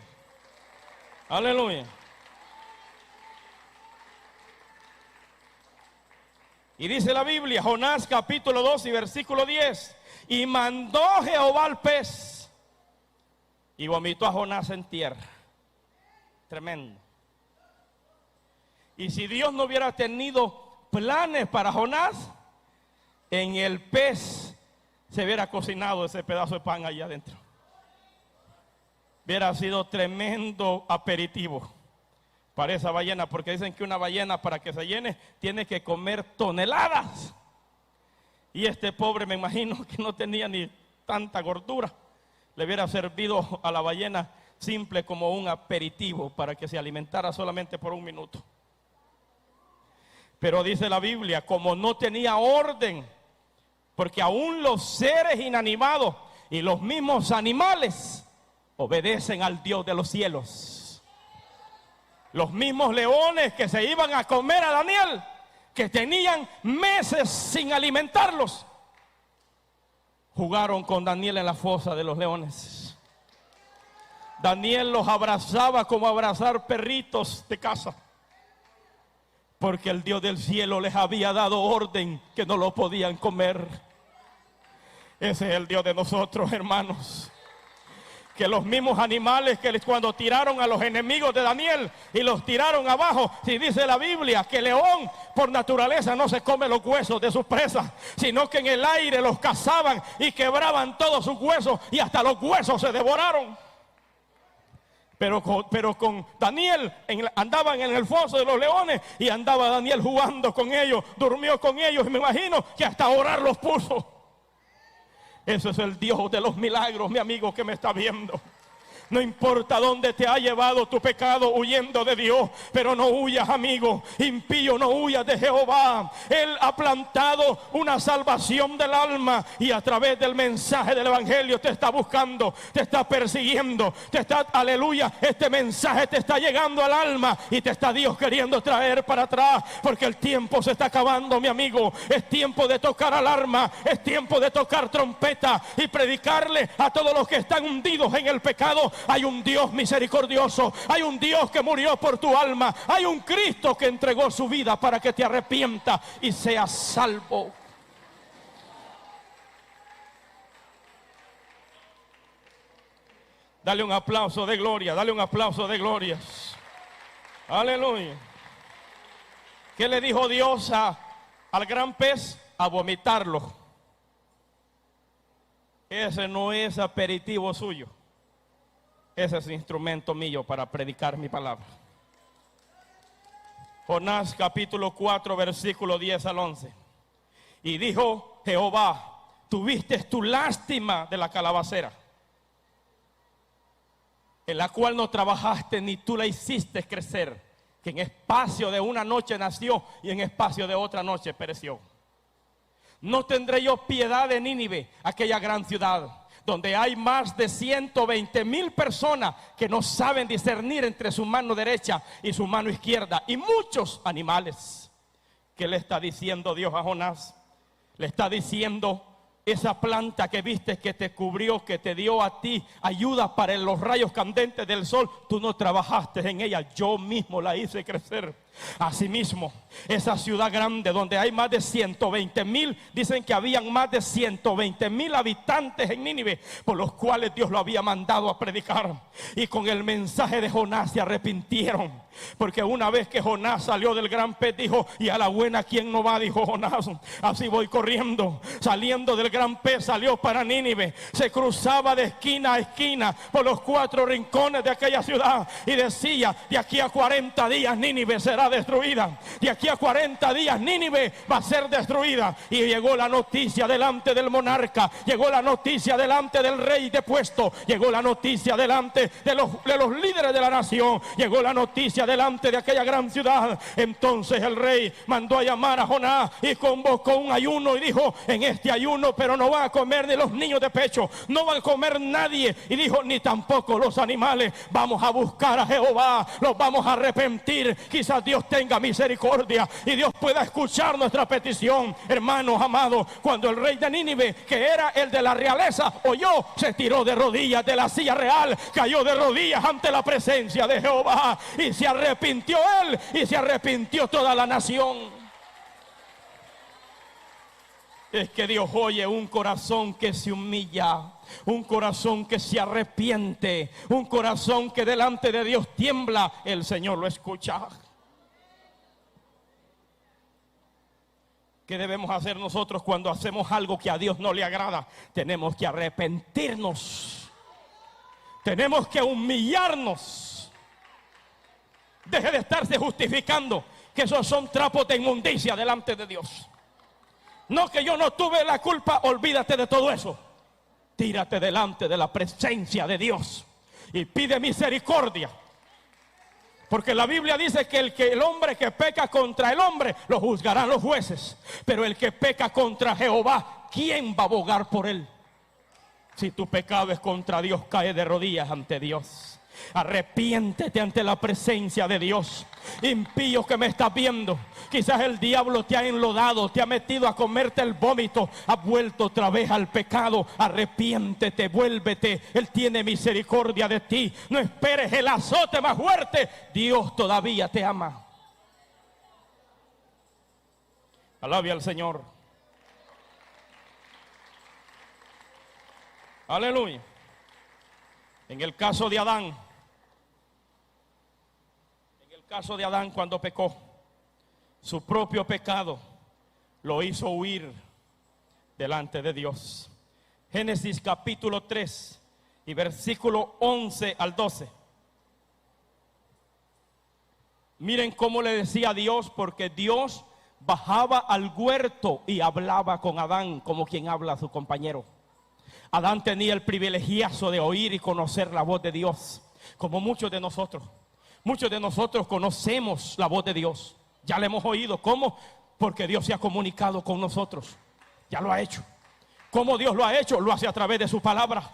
Aleluya. Y dice la Biblia, Jonás capítulo 2 y versículo 10. Y mandó Jehová al pez y vomitó a Jonás en tierra. Tremendo. Y si Dios no hubiera tenido planes para Jonás, en el pez se hubiera cocinado ese pedazo de pan allá adentro. Hubiera sido tremendo aperitivo para esa ballena, porque dicen que una ballena, para que se llene, tiene que comer toneladas. Y este pobre, me imagino que no tenía ni tanta gordura. Le hubiera servido a la ballena simple como un aperitivo para que se alimentara solamente por un minuto. Pero dice la Biblia, como no tenía orden, porque aún los seres inanimados y los mismos animales obedecen al Dios de los cielos. Los mismos leones que se iban a comer a Daniel, que tenían meses sin alimentarlos, jugaron con Daniel en la fosa de los leones. Daniel los abrazaba como abrazar perritos de casa, porque el Dios del cielo les había dado orden que no lo podían comer. Ese es el Dios de nosotros, hermanos. Que los mismos animales que cuando tiraron a los enemigos de Daniel y los tiraron abajo, si dice la Biblia que el león por naturaleza no se come los huesos de sus presas, sino que en el aire los cazaban y quebraban todos sus huesos y hasta los huesos se devoraron. Pero con Daniel andaban en el foso de los leones y andaba Daniel jugando con ellos, durmió con ellos y me imagino que hasta orar los puso. Ese es el Dios de los milagros, mi amigo que me está viendo. No importa dónde te ha llevado tu pecado huyendo de Dios, pero no huyas, amigo. Impío, no huyas de Jehová. Él ha plantado una salvación del alma y a través del mensaje del evangelio te está buscando, te está persiguiendo, aleluya, este mensaje te está llegando al alma y te está Dios queriendo traer para atrás, porque el tiempo se está acabando, mi amigo. Es tiempo de tocar alarma, es tiempo de tocar trompeta y predicarle a todos los que están hundidos en el pecado. Hay un Dios misericordioso, hay un Dios que murió por tu alma, hay un Cristo que entregó su vida para que te arrepientas y seas salvo. Dale un aplauso de gloria, dale un aplauso de glorias. Aleluya. ¿Qué le dijo Dios al gran pez? A vomitarlo. Ese no es aperitivo suyo. Ese es instrumento mío para predicar mi palabra. Jonás capítulo 4 versículo 10 al 11. Y dijo Jehová: tuviste tu lástima de la calabacera, en la cual no trabajaste ni tú la hiciste crecer, que en espacio de una noche nació y en espacio de otra noche pereció. No tendré yo piedad de Nínive, aquella gran ciudad, donde hay más de 120,000 personas que no saben discernir entre su mano derecha y su mano izquierda, y muchos animales. ¿Qué le está diciendo Dios a Jonás? Le está diciendo: esa planta que viste, que te cubrió, que te dio a ti ayuda para los rayos candentes del sol, tú no trabajaste en ella, yo mismo la hice crecer. Asimismo, esa ciudad grande donde hay más de 120,000, dicen que habían más de 120,000 habitantes en Nínive, por los cuales Dios lo había mandado a predicar, y con el mensaje de Jonás se arrepintieron. Porque una vez que Jonás salió del gran pez, dijo: y a la buena ¿quién no va? Dijo Jonás, así voy corriendo. Saliendo del gran pez salió para Nínive, se cruzaba de esquina a esquina por los 4 rincones de aquella ciudad y decía: de aquí a 40 días Nínive será destruida, de aquí a 40 días Nínive va a ser destruida. Y llegó la noticia delante del monarca, llegó la noticia delante del rey depuesto, llegó la noticia delante de los líderes de la nación, llegó la noticia delante de aquella gran ciudad. Entonces el rey mandó a llamar a Jonás y convocó un ayuno y dijo: en este ayuno, pero no van a comer ni los niños de pecho, no van a comer nadie, y dijo: ni tampoco los animales. Vamos a buscar a Jehová, los vamos a arrepentir. Quizás Dios tenga misericordia y Dios pueda escuchar nuestra petición. Hermanos amados, cuando el rey de Nínive, que era el de la realeza, oyó, se tiró de rodillas de la silla real, cayó de rodillas ante la presencia de Jehová, y se arrepintió él y se arrepintió toda la nación. Es que Dios oye un corazón que se humilla, un corazón que se arrepiente, un corazón que delante de Dios tiembla. El Señor lo escucha. ¿Qué debemos hacer nosotros cuando hacemos algo que a Dios no le agrada? Tenemos que arrepentirnos, tenemos que humillarnos. Deje de estarse justificando que esos son trapos de inmundicia delante de Dios. No, que yo no tuve la culpa. Olvídate de todo eso. Tírate delante de la presencia de Dios y pide misericordia. Porque la Biblia dice que el hombre que peca contra el hombre lo juzgarán los jueces. Pero el que peca contra Jehová, ¿quién va a abogar por él? Si tu pecado es contra Dios, cae de rodillas ante Dios. Arrepiéntete ante la presencia de Dios. Impío que me estás viendo, quizás el diablo te ha enlodado, te ha metido a comerte el vómito, has vuelto otra vez al pecado. Arrepiéntete, vuélvete. Él tiene misericordia de ti. No esperes el azote más fuerte. Dios todavía te ama. Alabe al Señor. Aleluya. En el caso de Adán, cuando pecó, su propio pecado lo hizo huir delante de Dios. Génesis capítulo 3 y versículo 11 al 12. Miren cómo le decía a Dios, porque Dios bajaba al huerto y hablaba con Adán como quien habla a su compañero. Adán tenía el privilegiazo de oír y conocer la voz de Dios, como muchos de nosotros. Muchos de nosotros conocemos la voz de Dios. Ya la hemos oído. ¿Cómo? Porque Dios se ha comunicado con nosotros. Ya lo ha hecho. ¿Cómo Dios lo ha hecho? Lo hace a través de su palabra.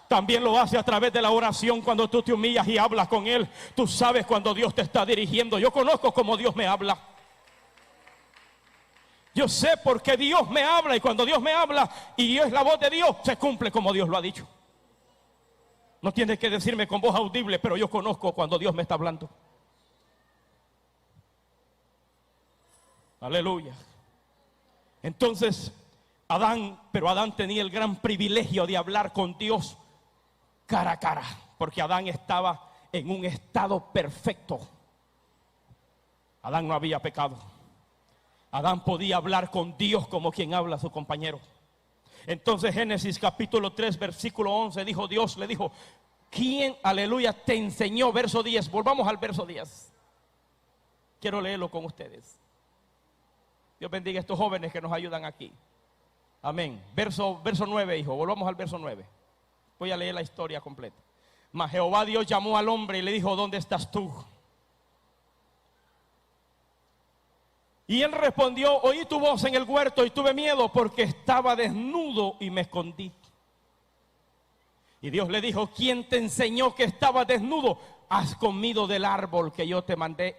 También lo hace a través de la oración. Cuando tú te humillas y hablas con Él, tú sabes cuando Dios te está dirigiendo. Yo conozco cómo Dios me habla. Yo sé por qué Dios me habla, y cuando Dios me habla y es la voz de Dios, se cumple como Dios lo ha dicho. No tienes que decirme con voz audible, pero yo conozco cuando Dios me está hablando. Aleluya. Entonces, Adán tenía el gran privilegio de hablar con Dios cara a cara, porque Adán estaba en un estado perfecto. Adán no había pecado. Adán podía hablar con Dios como quien habla a su compañero. Entonces Génesis capítulo 3 versículo 11 dijo Dios, le dijo, ¿quién, aleluya, te enseñó? Verso 10, volvamos al verso 10. Quiero leerlo con ustedes. Dios bendiga a estos jóvenes que nos ayudan aquí. Amén. Verso 9, hijo, volvamos al verso 9. Voy a leer la historia completa. Mas Jehová Dios llamó al hombre y le dijo, ¿dónde estás tú? Y él respondió, oí tu voz en el huerto y tuve miedo porque estaba desnudo y me escondí. Y Dios le dijo, ¿quién te enseñó que estabas desnudo? Has comido del árbol que yo te mandé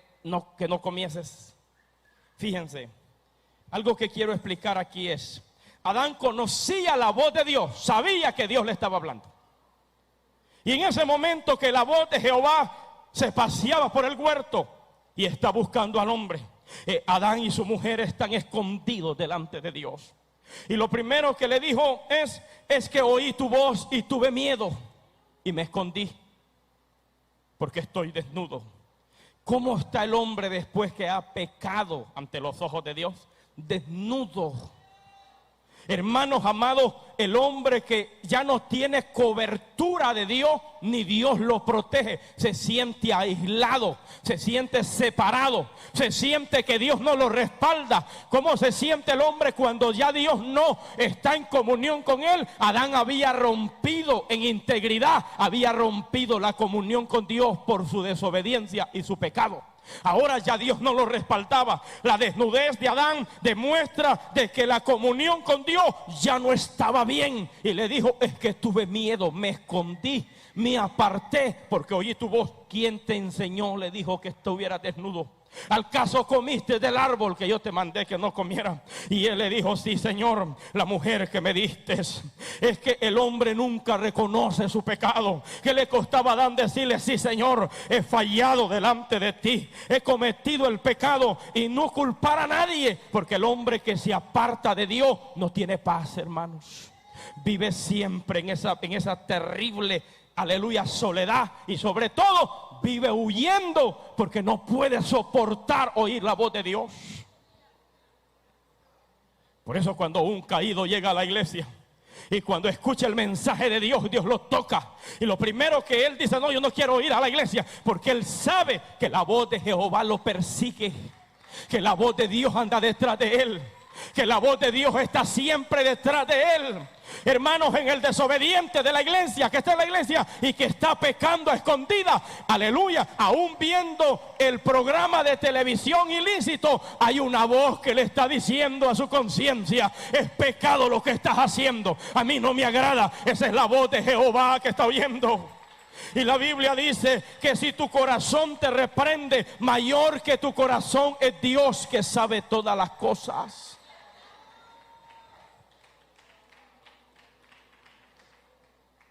que no comieses. Fíjense, algo que quiero explicar aquí es, Adán conocía la voz de Dios, sabía que Dios le estaba hablando. Y en ese momento que la voz de Jehová se paseaba por el huerto y está buscando al hombre, Adán y su mujer están escondidos delante de Dios. Y lo primero que le dijo es que oí tu voz y tuve miedo y me escondí porque estoy desnudo. ¿Cómo está el hombre después que ha pecado ante los ojos de Dios? Desnudo. Hermanos amados, el hombre que ya no tiene cobertura de Dios, ni Dios lo protege, se siente aislado, se siente separado, se siente que Dios no lo respalda. ¿Cómo se siente el hombre cuando ya Dios no está en comunión con él? Adán había rompido en integridad, había rompido la comunión con Dios por su desobediencia y su pecado. Ahora ya Dios no lo respaldaba. La desnudez de Adán demuestra de que la comunión con Dios ya no estaba bien. Y le dijo, es que tuve miedo, me escondí, me aparté, porque oí tu voz. ¿Quién te enseñó? Le dijo que estuviera desnudo. ¿Al caso comiste del árbol que yo te mandé que no comieras? Y él le dijo, sí, Señor, la mujer que me diste. Es que el hombre nunca reconoce su pecado. ¿Qué le costaba a Adán decirle, sí, Señor, he fallado delante de ti, he cometido el pecado, y no culpar a nadie? Porque el hombre que se aparta de Dios no tiene paz, hermanos. Vive siempre en esa terrible, aleluya, soledad, y sobre todo vive huyendo porque no puede soportar oír la voz de Dios. Por eso cuando un caído llega a la iglesia y cuando escucha el mensaje de Dios, Dios lo toca, y lo primero que él dice, no, yo no quiero ir a la iglesia, porque él sabe que la voz de Jehová lo persigue, que la voz de Dios anda detrás de él, que la voz de Dios está siempre detrás de él. Hermanos, en el desobediente de la iglesia, que está en la iglesia y que está pecando a escondida, aleluya, aún viendo el programa de televisión ilícito, hay una voz que le está diciendo a su conciencia, es pecado lo que estás haciendo, a mí no me agrada. Esa es la voz de Jehová que está oyendo. Y la Biblia dice que si tu corazón te reprende, mayor que tu corazón es Dios, que sabe todas las cosas.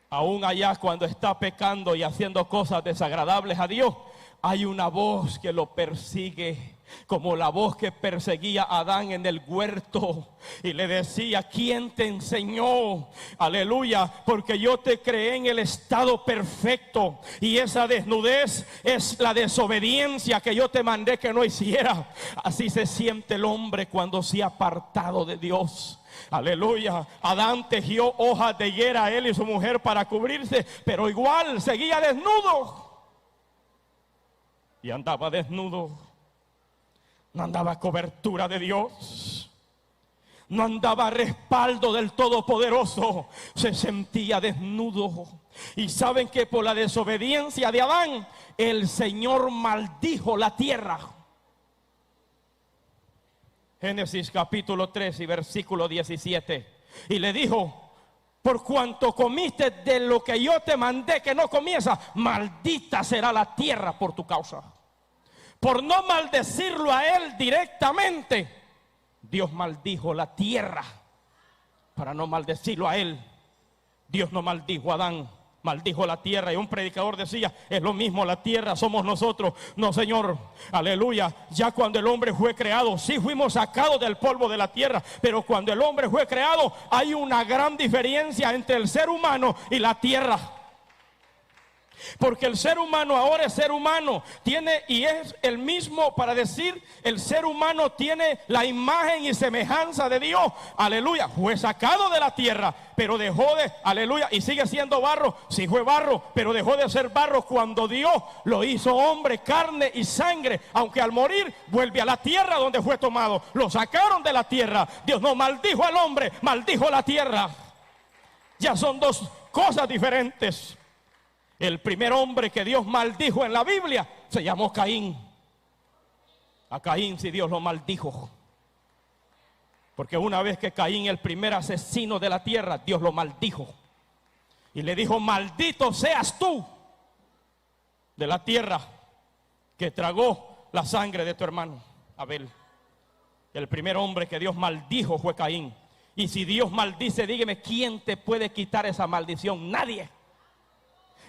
Aún allá cuando está pecando y haciendo cosas desagradables a Dios, hay una voz que lo persigue, como la voz que perseguía a Adán en el huerto y le decía, ¿quién te enseñó? Aleluya, porque yo te creé en el estado perfecto, y esa desnudez es la desobediencia que yo te mandé que no hiciera. Así se siente el hombre cuando se ha apartado de Dios. Aleluya. Adán tejió hojas de higuera a él y su mujer para cubrirse, pero igual seguía desnudo. Y andaba desnudo. No andaba cobertura de Dios. No andaba a respaldo del Todopoderoso, se sentía desnudo. Y saben que por la desobediencia de Adán, el Señor maldijo la tierra. Génesis capítulo 3 y versículo 17. Y le dijo: por cuanto comiste de lo que yo te mandé que no comieras, maldita será la tierra por tu causa. Por no maldecirlo a él directamente, Dios maldijo la tierra para no maldecirlo a él. Dios no maldijo a Adán, maldijo la tierra. Y un predicador decía: es lo mismo, la tierra somos nosotros. No, Señor, aleluya. Ya cuando el hombre fue creado, sí fuimos sacados del polvo de la tierra, pero cuando el hombre fue creado, hay una gran diferencia entre el ser humano y la tierra. Porque el ser humano ahora es ser humano, tiene y es el mismo, para decir, el ser humano tiene la imagen y semejanza de Dios, aleluya. Fue sacado de la tierra, pero dejó de, aleluya, y sigue siendo barro. Sí fue barro, pero dejó de ser barro cuando Dios lo hizo hombre, carne y sangre. Aunque al morir vuelve a la tierra donde fue tomado. Lo sacaron de la tierra. Dios no maldijo al hombre, maldijo la tierra. Ya son dos cosas diferentes. El primer hombre que Dios maldijo en la Biblia se llamó Caín. A Caín sí Dios lo maldijo. Porque una vez que Caín, el primer asesino de la tierra, Dios lo maldijo. Y le dijo: maldito seas tú de la tierra que tragó la sangre de tu hermano Abel. El primer hombre que Dios maldijo fue Caín. Y si Dios maldice, dígame, ¿quién te puede quitar esa maldición? Nadie.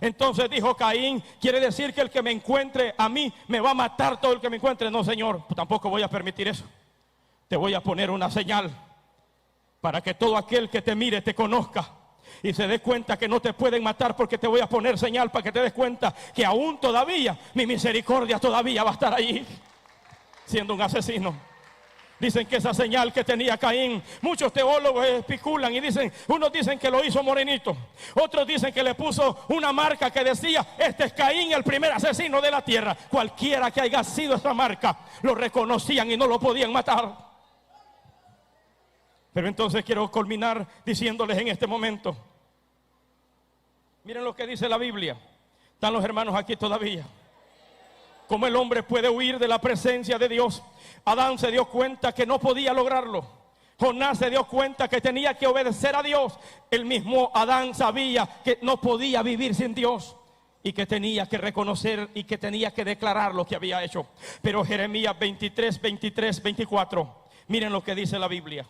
Entonces dijo Caín: quiere decir que el que me encuentre a mí me va a matar todo el que me encuentre. No, Señor, tampoco voy a permitir eso. Te voy a poner una señal para que todo aquel que te mire te conozca y se dé cuenta que no te pueden matar, porque te voy a poner señal para que te des cuenta que aún todavía mi misericordia todavía va a estar ahí, siendo un asesino. Dicen que esa señal que tenía Caín, muchos teólogos especulan y dicen, unos dicen que lo hizo morenito, otros dicen que le puso una marca que decía: este es Caín, el primer asesino de la tierra. Cualquiera que haya sido esa marca, lo reconocían y no lo podían matar. Pero entonces quiero culminar diciéndoles en este momento, miren lo que dice la Biblia. Están los hermanos aquí todavía. ¿Cómo el hombre puede huir de la presencia de Dios? Adán se dio cuenta que no podía lograrlo. Jonás se dio cuenta que tenía que obedecer a Dios. El mismo Adán sabía que no podía vivir sin Dios y que tenía que reconocer y que tenía que declarar lo que había hecho. Pero Jeremías 23, 23, 24, miren lo que dice la Biblia.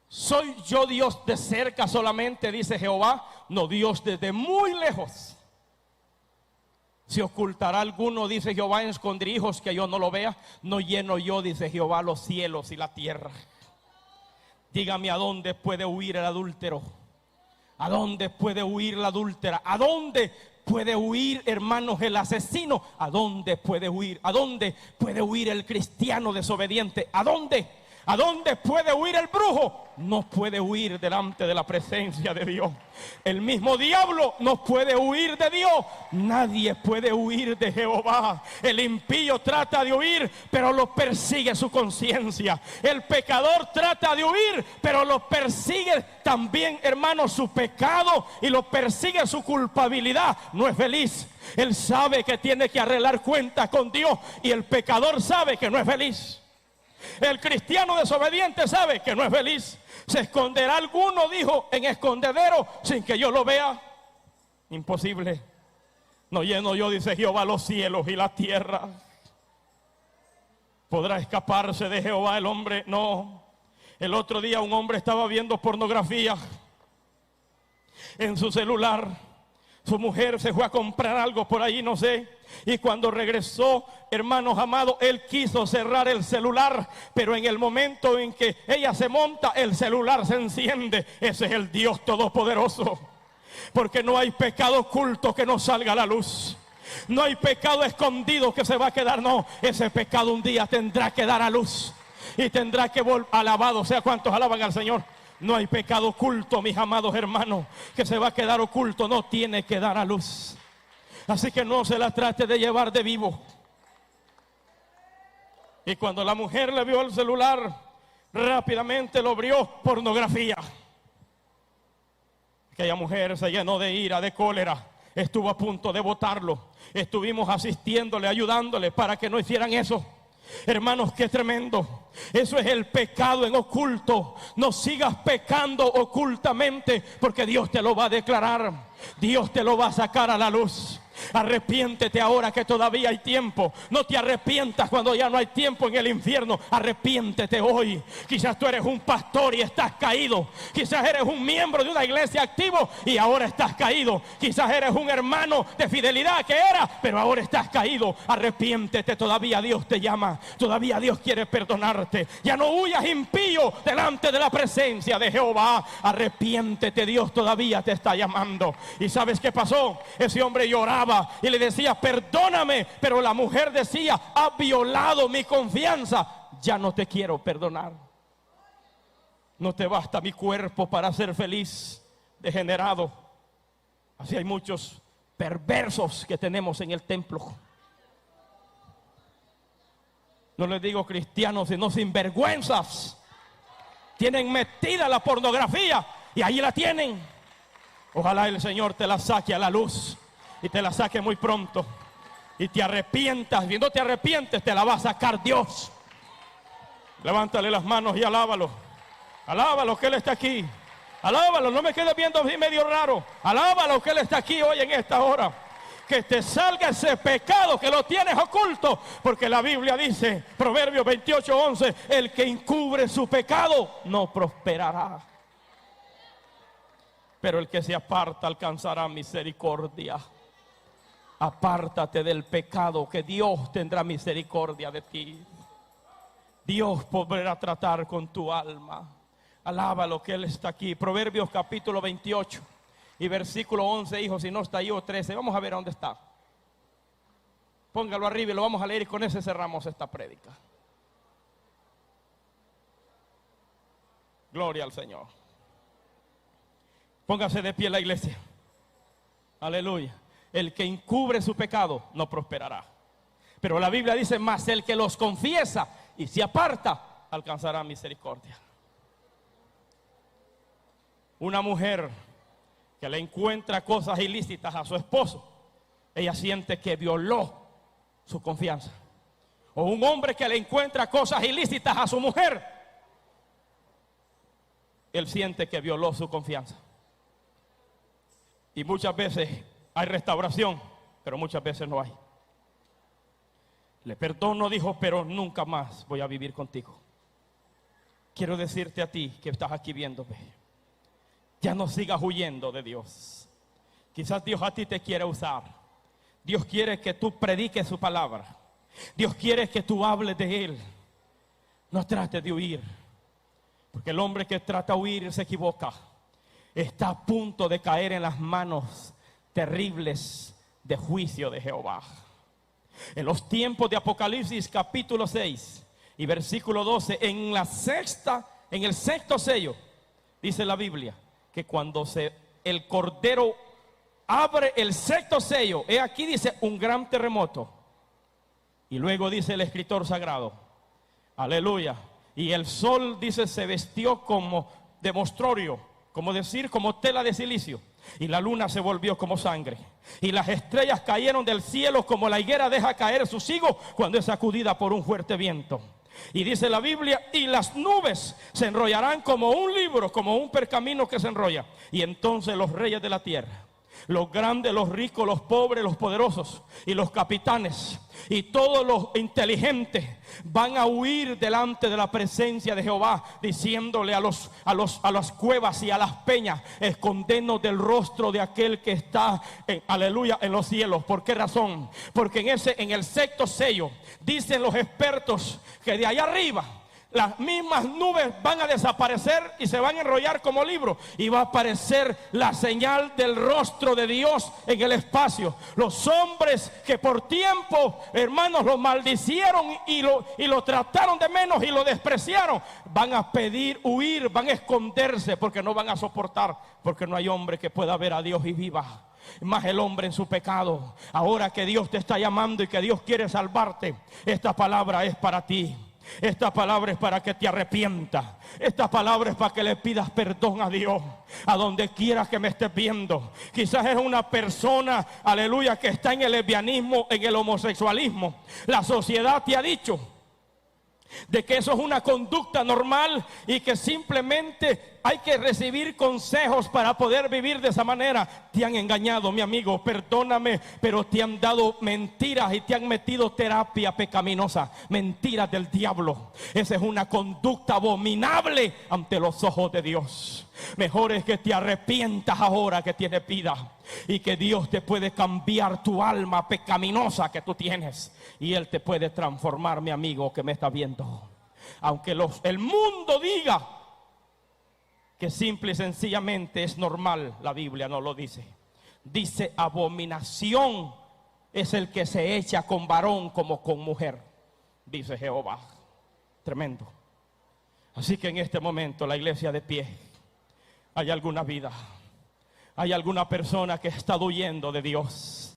¿Soy yo Dios de cerca solamente, dice Jehová? No, Dios desde muy lejos. ¿Se ocultará alguno, dice Jehová, en escondrijos que yo no lo vea? No lleno yo, dice Jehová, los cielos y la tierra. Dígame, ¿a dónde puede huir el adúltero? ¿A dónde puede huir la adúltera? ¿A dónde puede huir, hermanos, el asesino? ¿A dónde puede huir? ¿A dónde puede huir el cristiano desobediente? ¿A dónde? ¿A dónde puede huir el brujo? No puede huir delante de la presencia de Dios. El mismo diablo no puede huir de Dios. Nadie puede huir de Jehová. El impío trata de huir, pero lo persigue su conciencia. El pecador trata de huir, pero lo persigue también, hermanos, su pecado, y lo persigue su culpabilidad. No es feliz. Él sabe que tiene que arreglar cuentas con Dios, y el pecador sabe que no es feliz. El cristiano desobediente sabe que no es feliz. ¿Se esconderá alguno, dijo, en escondedero sin que yo lo vea? Imposible. No lleno yo, dice Jehová, los cielos y la tierra. ¿Podrá escaparse de Jehová el hombre? No. El otro día un hombre estaba viendo pornografía en su celular. Su mujer se fue a comprar algo por ahí, no sé. Y cuando regresó, hermanos amados, él quiso cerrar el celular, pero en el momento en que ella se monta, el celular se enciende. Ese es el Dios Todopoderoso. Porque no hay pecado oculto que no salga a la luz. No hay pecado escondido que se va a quedar. No, ese pecado un día tendrá que dar a luz. Y tendrá que volver. Alabado sea cuantos alaban al Señor. No hay pecado oculto, mis amados hermanos, que se va a quedar oculto. No, tiene que dar a luz. Así que no se la trate de llevar de vivo. Y cuando la mujer le vio el celular, rápidamente lo abrió: pornografía. Aquella mujer se llenó de ira, de cólera, estuvo a punto de botarlo. Estuvimos asistiéndole, ayudándole para que no hicieran eso. Hermanos, qué tremendo. Eso es el pecado en oculto. No sigas pecando ocultamente, porque Dios te lo va a declarar. Dios te lo va a sacar a la luz. Arrepiéntete ahora que todavía hay tiempo. No te arrepientas cuando ya no hay tiempo en el infierno. Arrepiéntete hoy. Quizás tú eres un pastor y estás caído. Quizás eres un miembro de una iglesia activo y ahora estás caído. Quizás eres un hermano de fidelidad que era, pero ahora estás caído. Arrepiéntete, todavía Dios te llama. Todavía Dios quiere perdonarte. Ya no huyas impío delante de la presencia de Jehová. Arrepiéntete, Dios todavía te está llamando. ¿Y sabes qué pasó? Ese hombre lloraba y le decía: perdóname, pero la mujer decía: ha violado mi confianza, ya no te quiero perdonar. No te basta mi cuerpo para ser feliz, degenerado. Así hay muchos perversos que tenemos en el templo. No les digo cristianos, sino sinvergüenzas. Tienen metida la pornografía y ahí la tienen. Ojalá el Señor te la saque a la luz y te la saque muy pronto. Y te arrepientas. Si no te arrepientes, te la va a sacar Dios. Levántale las manos y alábalo. Alábalo que Él está aquí. Alábalo, no me quedes viendo así medio raro. Alábalo que Él está aquí hoy en esta hora. Que te salga ese pecado que lo tienes oculto. Porque la Biblia dice, Proverbios 28:11, el que encubre su pecado no prosperará, pero el que se aparta alcanzará misericordia. Apártate del pecado, que Dios tendrá misericordia de ti. Dios podrá tratar con tu alma. Alábalo que Él está aquí. Proverbios capítulo 28 y versículo 11, hijos, si no está ahí, o 13. Vamos a ver dónde está. Póngalo arriba y lo vamos a leer, y con ese cerramos esta prédica. Gloria al Señor. Póngase de pie la iglesia. Aleluya. El que encubre su pecado no prosperará, pero la Biblia dice: mas el que los confiesa y se aparta alcanzará misericordia. Una mujer que le encuentra cosas ilícitas a su esposo, ella siente que violó su confianza. O un hombre que le encuentra cosas ilícitas a su mujer, él siente que violó su confianza. Y muchas veces hay restauración, pero muchas veces no hay. Le perdono, dijo, pero nunca más voy a vivir contigo. Quiero decirte a ti que estás aquí viéndome, ya no sigas huyendo de Dios. Quizás Dios a ti te quiere usar. Dios quiere que tú prediques su palabra. Dios quiere que tú hables de Él. No trates de huir, porque el hombre que trata de huir se equivoca. Está a punto de caer en las manos terribles de juicio de Jehová. En los tiempos de Apocalipsis capítulo 6 y versículo 12, en el sexto sello, dice la Biblia que cuando el Cordero abre el sexto sello, he aquí, dice, un gran terremoto. Y luego dice el escritor sagrado, aleluya, y el sol, dice, se vistió como de mostrorio, como decir, como tela de silicio, y la luna se volvió como sangre, y las estrellas cayeron del cielo como la higuera deja caer sus higos cuando es sacudida por un fuerte viento. Y dice la Biblia, y las nubes se enrollarán como un libro, como un pergamino que se enrolla. Y entonces los reyes de la tierra, los grandes, los ricos, los pobres, los poderosos y los capitanes y todos los inteligentes van a huir delante de la presencia de Jehová, diciéndole a las cuevas y a las peñas: escondernos del rostro de aquel que está aleluya, en los cielos. ¿Por qué razón? Porque en el sexto sello dicen los expertos que de allá arriba las mismas nubes van a desaparecer y se van a enrollar como libro, y va a aparecer la señal del rostro de Dios en el espacio. Los hombres que por tiempo, hermanos, lo maldicieron y lo trataron de menos y lo despreciaron, van a pedir huir, van a esconderse, porque no van a soportar, porque no hay hombre que pueda ver a Dios y viva. más el hombre en su pecado. Ahora que Dios te está llamando y que Dios quiere salvarte, esta palabra es para ti. Esta palabra es para que te arrepientas. Esta palabra es para que le pidas perdón a Dios. A donde quieras que me estés viendo. Quizás es una persona, aleluya, que está en el lesbianismo, en el homosexualismo. La sociedad te ha dicho de que eso es una conducta normal y que simplemente hay que recibir consejos para poder vivir de esa manera. Te han engañado, mi amigo, perdóname, pero te han dado mentiras y te han metido terapia pecaminosa, mentiras del diablo. Esa es una conducta abominable ante los ojos de Dios. Mejor es que te arrepientas ahora que tienes vida y que Dios te puede cambiar tu alma pecaminosa que tú tienes y Él te puede transformar, mi amigo que me está viendo. Aunque el mundo diga que simple y sencillamente es normal, la Biblia no lo dice. Dice: abominación es el que se echa con varón como con mujer, dice Jehová. Tremendo. Así que en este momento la iglesia de pie, hay alguna vida, hay alguna persona que está huyendo de Dios.